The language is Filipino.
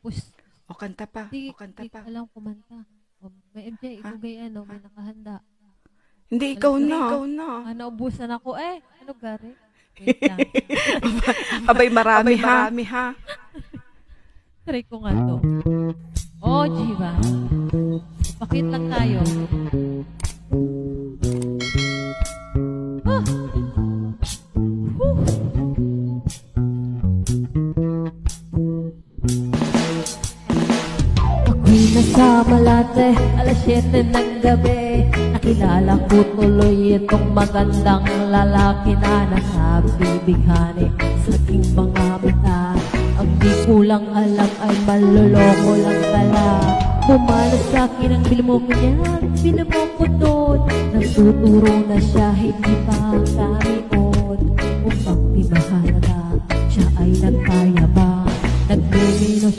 Tapos, O kanta pa. di, O kanta di pa. alam kumanta. May MJ, ibugay may nakahanda. Hindi, ikaw na. Naubusan ako. Ano gari? Wait lang. Abay, marami ha. Try ko nga to. Oh, Jiva. Pakit lang tayo. Ako'y nasa Malate, alas 7 ng gabi. Nakilala ko tuloy itong magandang lalaki na nasabibighani sa aking mga mata. Ang di ko lang alam ay maloloko lang pala. Bumalas sa akin ang bilmok niya, bilmok ko doon. Nagtuturo na siya, hindi pa kami on. Upang di mahalaga, siya ay nagkayabang. Nagmimili